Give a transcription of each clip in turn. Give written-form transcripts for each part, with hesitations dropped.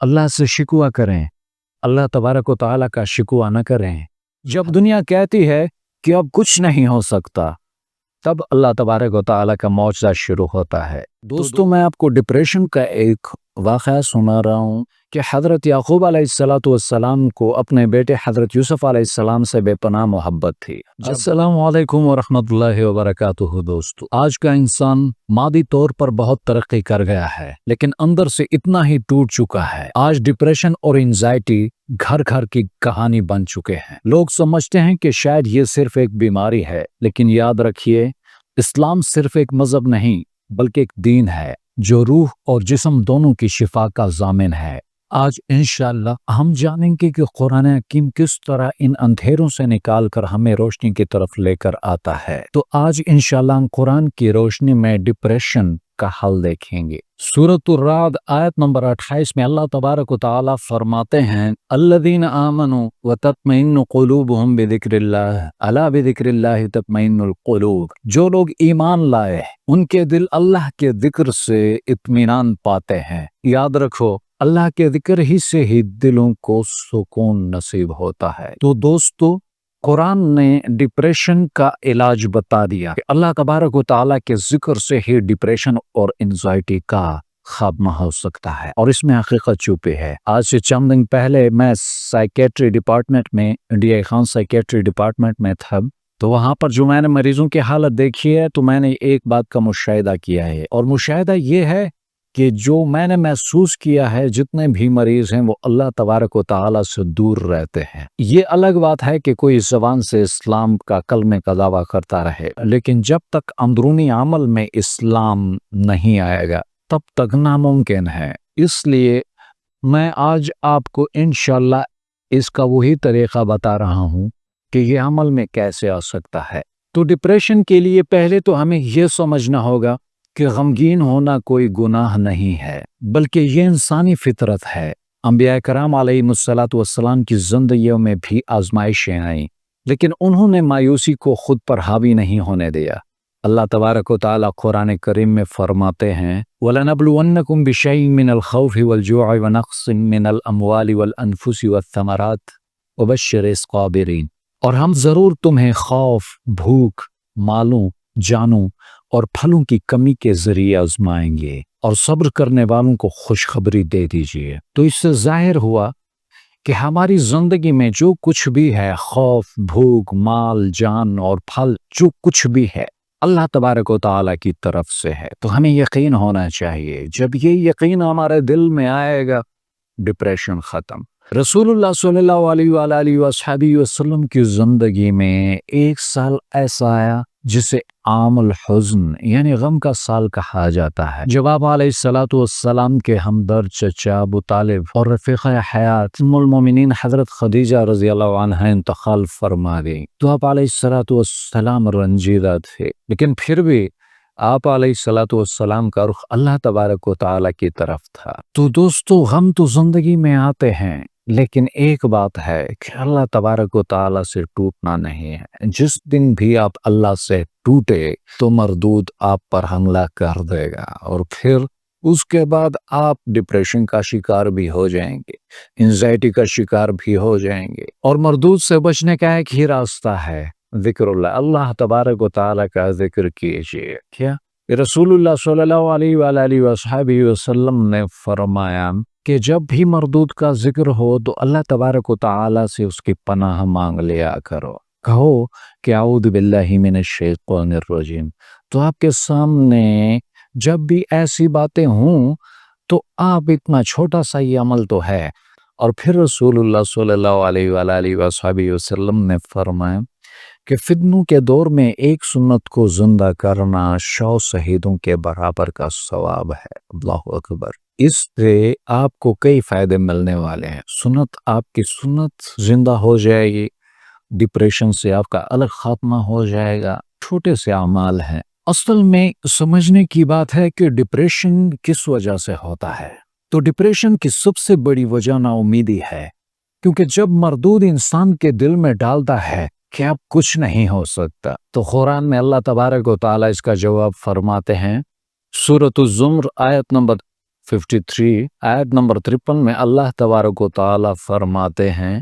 اللہ سے شکوہ کریں، اللہ تبارک و تعالیٰ کا شکوہ نہ کریں۔ جب دنیا کہتی ہے کہ اب کچھ نہیں ہو سکتا، تب اللہ تبارک و تعالیٰ کا معجزہ شروع ہوتا ہے۔ دوستو، میں آپ کو ڈپریشن کا ایک واقعہ سنا رہا ہوں کہ حضرت یعقوب علیہ السلام کو اپنے بیٹے حضرت یوسف علیہ السلام سے بے پناہ محبت تھی۔ السلام علیکم ورحمۃ اللہ وبرکاتہ۔ دوستو، آج کا انسان مادی طور پر بہت ترقی کر گیا ہے، لیکن اندر سے اتنا ہی ٹوٹ چکا ہے۔ آج ڈپریشن اور انزائٹی گھر گھر کی کہانی بن چکے ہیں۔ لوگ سمجھتے ہیں کہ شاید یہ صرف ایک بیماری ہے، لیکن یاد رکھیے، اسلام صرف ایک مذہب نہیں بلکہ ایک دین ہے جو روح اور جسم دونوں کی شفا کا ضامن ہے۔ آج انشاءاللہ ہم جانیں گے کہ قرآن حکیم کس طرح ان اندھیروں سے نکال کر ہمیں روشنی کی طرف لے کر آتا ہے۔ تو آج انشاءاللہ ہم قرآن کی روشنی میں ڈپریشن کا حل دیکھیں گے۔ سورۃ الرعد آیت نمبر 28 میں اللہ تبارک و تعالیٰ فرماتے ہیں: الذین آمنوا وتطمئن قلوبهم بذکر اللہ الا بذکر اللہ تطمئن القلوب۔ جو لوگ ایمان لائے ان کے دل اللہ کے ذکر سے اطمینان پاتے ہیں۔ یاد رکھو، اللہ کے ذکر ہی سے ہی دلوں کو سکون نصیب ہوتا ہے۔ تو دوستو، قرآن نے ڈپریشن کا علاج بتا دیا کہ اللہ تبارک و تعالیٰ کے ذکر سے ہی ڈپریشن اور انزائٹی کا خاتمہ ہو سکتا ہے، اور اس میں حقیقت چھپی ہے۔ آج سے چند دن پہلے میں سائیکیٹری ڈپارٹمنٹ میں، انڈیا خان سائیکیٹری ڈپارٹمنٹ میں تھا، تو وہاں پر جو میں نے مریضوں کی حالت دیکھی ہے، تو میں نے ایک بات کا مشاہدہ کیا ہے، اور مشاہدہ یہ ہے کہ جو میں نے محسوس کیا ہے، جتنے بھی مریض ہیں وہ اللہ تبارک و تعالیٰ سے دور رہتے ہیں۔ یہ الگ بات ہے کہ کوئی زبان سے اسلام کا کلمے کا دعویٰ کرتا رہے، لیکن جب تک اندرونی عمل میں اسلام نہیں آئے گا تب تک ناممکن ہے۔ اس لیے میں آج آپ کو انشاءاللہ اس کا وہی طریقہ بتا رہا ہوں کہ یہ عمل میں کیسے آ سکتا ہے۔ تو ڈپریشن کے لیے پہلے تو ہمیں یہ سمجھنا ہوگا کہ غمگین ہونا کوئی گناہ نہیں ہے، بلکہ یہ انسانی فطرت ہے۔ انبیاء کرام علیہ السلام کی زندگیوں میں بھی آزمائشیں آئیں، لیکن انہوں نے مایوسی کو خود پر حاوی نہیں ہونے دیا۔ اللہ تبارک و تعالیٰ قرآن کریم میں فرماتے ہیں: وَلَنَبْلُوَنَّكُمْ بِشَيْءٍ مِّنَ الْخَوْفِ وَالْجُوعِ وَنَقْصٍ مِّنَ الْأَمْوَالِ وَالْأَنفُسِ وَالثَّمَرَاتِ وَبَشِّرِ الصَّابِرِينَ۔ اور ہم ضرور تمہیں خوف، بھوک، مالوں، جانوں اور پھلوں کی کمی کے ذریعے آزمائیں گے، اور صبر کرنے والوں کو خوشخبری دے دیجیے۔ تو اس سے ظاہر ہوا کہ ہماری زندگی میں جو کچھ بھی ہے، خوف، بھوک، مال، جان اور پھل، جو کچھ بھی ہے، اللہ تبارک و تعالیٰ کی طرف سے ہے۔ تو ہمیں یقین ہونا چاہیے۔ جب یہ یقین ہمارے دل میں آئے گا، ڈپریشن ختم۔ رسول اللہ صلی اللہ علیہ وآلہ وصحبہ وسلم کی زندگی میں ایک سال ایسا آیا جسے عام الحزن یعنی غم کا سال کہا جاتا ہے، جب آپ علیہ السلام کے ہمدرد چچا ابو طالب اور رفیقہ حیات ام المومنین حضرت خدیجہ رضی اللہ عنہا انتقال فرما گئی، تو آپ علیہ السلام رنجیدہ تھے، لیکن پھر بھی آپ علیہ السلام کا رخ اللہ تبارک و تعالیٰ کی طرف تھا۔ تو دوستو، غم تو زندگی میں آتے ہیں، لیکن ایک بات ہے کہ اللہ تبارک و تعالیٰ سے ٹوٹنا نہیں ہے۔ جس دن بھی آپ اللہ سے ٹوٹے تو مردود آپ پر حملہ کر دے گا، اور پھر اس کے بعد آپ ڈپریشن کا شکار بھی ہو جائیں گے، انزائٹی کا شکار بھی ہو جائیں گے۔ اور مردود سے بچنے کا ایک ہی راستہ ہے، ذکر اللہ۔ اللہ تبارک و تعالیٰ کا ذکر کیجیے۔ کیا رسول اللہ صلی اللہ علیہ وآلہ وصحبہ وسلم نے فرمایا کہ جب بھی مردود کا ذکر ہو تو اللہ تبارک و تعالیٰ سے اس کی پناہ مانگ لیا کرو، کہو کہ اعوذ باللہ من الشیطان الرجیم۔ تو آپ کے سامنے جب بھی ایسی باتیں ہوں تو آپ اتنا چھوٹا سا یہ عمل تو ہے۔ اور پھر رسول اللہ صلی اللہ علیہ وآلہ وصحبہ وسلم نے فرمایا کہ فتنوں کے دور میں ایک سنت کو زندہ کرنا 100 شہیدوں کے برابر کا ثواب ہے۔ اللہ اکبر۔ اس سے آپ کو کئی فائدے ملنے والے ہیں۔ آپ کی سنت زندہ ہو جائے گی، ڈپریشن سے آپ کا الگ خاتمہ ہو جائے گا۔ چھوٹے سے اعمال ہیں۔ اصل میں سمجھنے کی بات ہے کہ ڈپریشن کس وجہ سے ہوتا ہے۔ تو ڈپریشن کی سب سے بڑی وجہ نا امیدی ہے، کیونکہ جب مردود انسان کے دل میں ڈالتا ہے کہ اب کچھ نہیں ہو سکتا، تو قرآن میں اللہ تبارک و تعالیٰ اس کا جواب فرماتے ہیں۔ سورۃ الزمر آیت نمبر 53 آیت نمبر 53 میں اللہ تبارک و تعالی فرماتے ہیں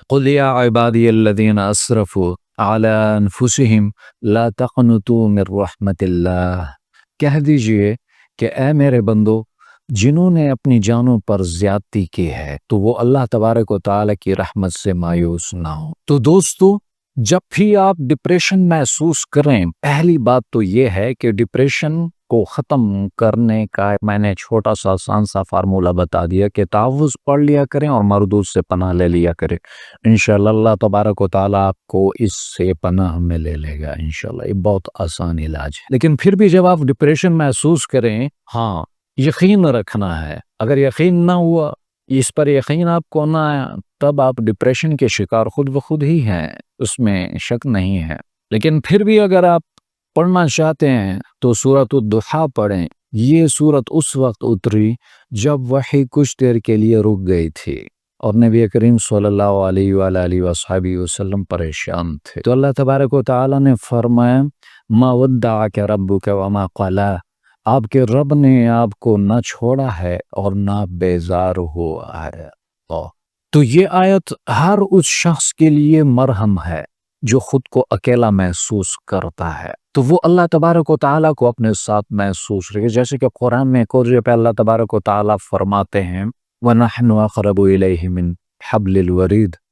قُلْ يَا عِبَادِيَ الَّذِينَ أَسْرَفُوا عَلَىٰ أَنفُسِهِمْ لَا تَقْنُطُوا مِن رَحْمَتِ اللَّهِ، کہہ دیجئے کہ اے میرے بندو جنہوں نے اپنی جانوں پر زیادتی کی ہے تو وہ اللہ تبارک و تعالی کی رحمت سے مایوس نہ ہو۔ تو دوستو جب بھی آپ ڈپریشن محسوس کریں، پہلی بات تو یہ ہے کہ ڈپریشن کو ختم کرنے کا میں نے چھوٹا سا آسان سا فارمولہ بتا دیا کہ تعوذ پڑھ لیا کریں اور مردود سے پناہ لے لیا کریں، انشاءاللہ اللہ تبارک و تعالیٰ آپ کو اس سے پناہ میں لے لے گا انشاءاللہ۔ یہ بہت آسان علاج ہے، لیکن پھر بھی جب آپ ڈپریشن محسوس کریں، ہاں یقین رکھنا ہے، اگر یقین نہ ہوا، اس پر یقین آپ کو نہ آیا، تب آپ ڈپریشن کے شکار خود بخود ہی ہیں، اس میں شک نہیں ہے۔ لیکن پھر بھی اگر آپ پڑھنا چاہتے ہیں تو سورۃ الضحیٰ پڑھیں۔ یہ سورت اس وقت اتری جب وحی کچھ دیر کے لیے رک گئی تھی اور نبی کریم صلی اللہ علیہ وآلہ وصحبہ وسلم پریشان تھے، تو اللہ تبارک و تعالی نے فرمایا ما ودعک ربک وما قلی، آپ کے رب نے آپ کو نہ چھوڑا ہے اور نہ بیزار ہوا ہے۔ تو یہ آیت ہر اس شخص کے لیے مرہم ہے جو خود کو اکیلا محسوس کرتا ہے، تو وہ اللہ تبارک و تعالیٰ کو اپنے ساتھ محسوس رکھے، جیسے کہ قرآن میں ایک اور جگہ پہ اللہ تبارک و تعالیٰ فرماتے ہیں وَنَحْنُ أَقْرَبُ إِلَيْهِ مِنْ حَبْلِ الْوَرِيدِ،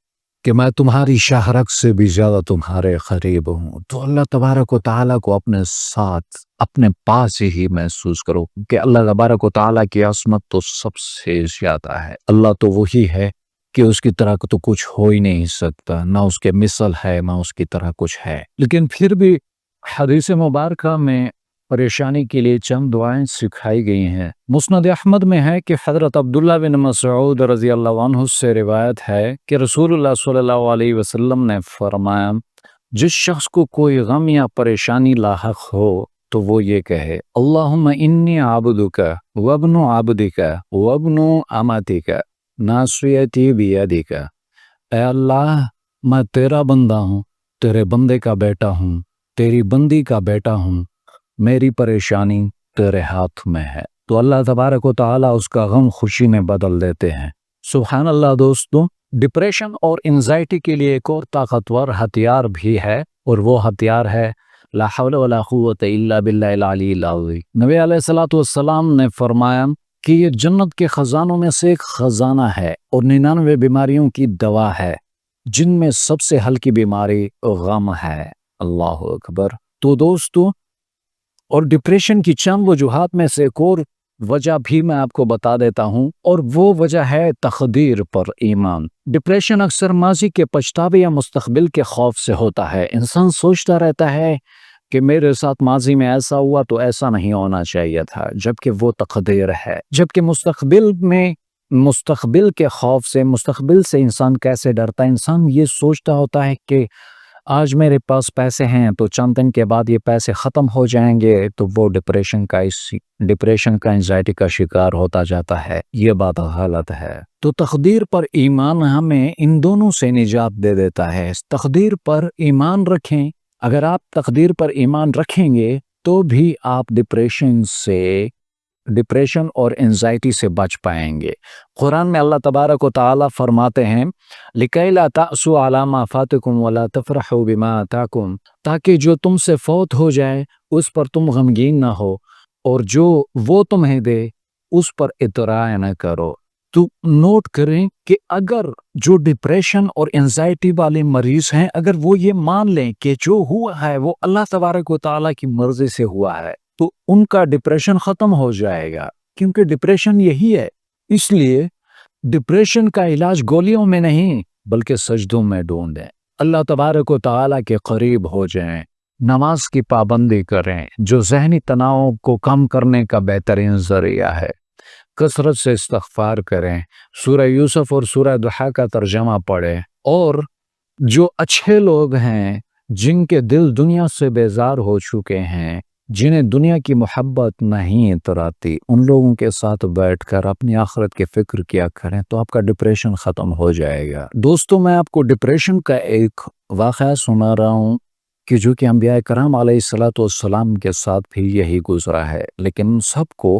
کہ میں تمہاری شاہ رگ سے بھی زیادہ تمہارے قریب ہوں۔ تو اللہ تبارک و تعالیٰ کو اپنے ساتھ اپنے پاس ہی محسوس کرو کہ اللہ تبارک و تعالیٰ کی عظمت تو سب سے زیادہ ہے، اللہ تو وہی ہے کہ اس کی طرح تو کچھ ہو ہی نہیں سکتا، نہ اس کے مثل ہے نہ اس کی طرح کچھ ہے۔ لیکن پھر بھی حدیث مبارکہ میں پریشانی کے لیے چند دعائیں سکھائی گئی ہیں۔ مسند احمد میں ہے کہ حضرت عبداللہ بن مسعود رضی اللہ عنہ سے روایت ہے کہ رسول اللہ صلی اللہ علیہ وسلم نے فرمایا جس شخص کو کوئی غم یا پریشانی لاحق ہو تو وہ یہ کہے اللہم انی عبدک وابن عبدک وابن امتک ناصیتی بیدک، اے اللہ میں تیرا بندہ ہوں، تیرے بندے کا بیٹا ہوں، تیری بندی کا بیٹا ہوں، میری پریشانی تیرے ہاتھ میں ہے، تو اللہ تبارک و تعالیٰ اس کا غم خوشی میں بدل دیتے ہیں۔ سبحان اللہ دوستو، ڈپریشن اور انزائٹی کے لیے ایک اور طاقتور ہتھیار بھی ہے، اور وہ ہتھیار ہے لا حول ولا قوت الا باللہ العلی العظیم۔ نبی علیہ الصلوۃ والسلام نے فرمایا کہ یہ جنت کے خزانوں میں سے ایک خزانہ ہے اور 99 بیماریوں کی دوا ہے، جن میں سب سے ہلکی بیماری غم ہے۔ اللہ اکبر۔ تو دوستو، اور ڈپریشن کی چند وجوہات میں سے ایک اور وجہ بھی میں آپ کو بتا دیتا ہوں، اور وہ وجہ ہے تقدیر پر ایمان۔ ڈپریشن اکثر ماضی کے پچھتاوے یا مستقبل کے خوف سے ہوتا ہے۔ انسان سوچتا رہتا ہے کہ میرے ساتھ ماضی میں ایسا ہوا تو ایسا نہیں ہونا چاہیے تھا، جبکہ وہ تقدیر ہے۔ جبکہ مستقبل کے خوف سے، مستقبل سے انسان کیسے ڈرتا ہے؟ انسان یہ سوچتا ہوتا ہے کہ آج میرے پاس پیسے ہیں تو چند دن کے بعد یہ پیسے ختم ہو جائیں گے، تو وہ ڈپریشن کا انزائٹی کا شکار ہوتا جاتا ہے۔ یہ بات غلط ہے۔ تو تقدیر پر ایمان ہمیں ان دونوں سے نجات دے دیتا ہے۔ تقدیر پر ایمان رکھیں، اگر آپ تقدیر پر ایمان رکھیں گے تو بھی آپ ڈپریشن اور انزائٹی سے بچ پائیں گے۔ قرآن میں اللہ تبارک و تعالیٰ فرماتے ہیں لِكَيْ لَا تَأْسُوا عَلَىٰ مَا فَاتَكُمْ وَلَا تَفْرَحُوا بِمَا آتَاكُمْ، تاکہ جو تم سے فوت ہو جائے اس پر تم غمگین نہ ہو، اور جو وہ تمہیں دے اس پر اطراء نہ کرو۔ تو نوٹ کریں کہ اگر جو ڈپریشن اور انزائٹی والے مریض ہیں، اگر وہ یہ مان لیں کہ جو ہوا ہے وہ اللہ تبارک و تعالیٰ کی مرضی سے ہوا ہے، تو ان کا ڈپریشن ختم ہو جائے گا، کیونکہ ڈپریشن یہی ہے۔ اس لیے ڈپریشن کا علاج گولیوں میں نہیں بلکہ سجدوں میں ڈھونڈیں، اللہ تبارک و تعالیٰ کے قریب ہو جائیں، نماز کی پابندی کریں جو ذہنی تناؤ کو کم کرنے کا بہترین ذریعہ ہے، کثرت سے استغفار کریں، سورہ یوسف اور سورہ ضحیٰ کا ترجمہ پڑھیں، اور جو اچھے لوگ ہیں جن کے دل دنیا سے بیزار ہو چکے ہیں، جنہیں دنیا کی محبت نہیں اتراتی، ان لوگوں کے ساتھ بیٹھ کر اپنی آخرت کی فکر کیا کریں تو آپ کا ڈپریشن ختم ہو جائے گا۔ دوستو، میں آپ کو ڈپریشن کا ایک واقعہ سنا رہا ہوں کہ جو کہ انبیاء کرام علیہ الصلوۃ والسلام کے ساتھ بھی یہی گزرا ہے، لیکن سب کو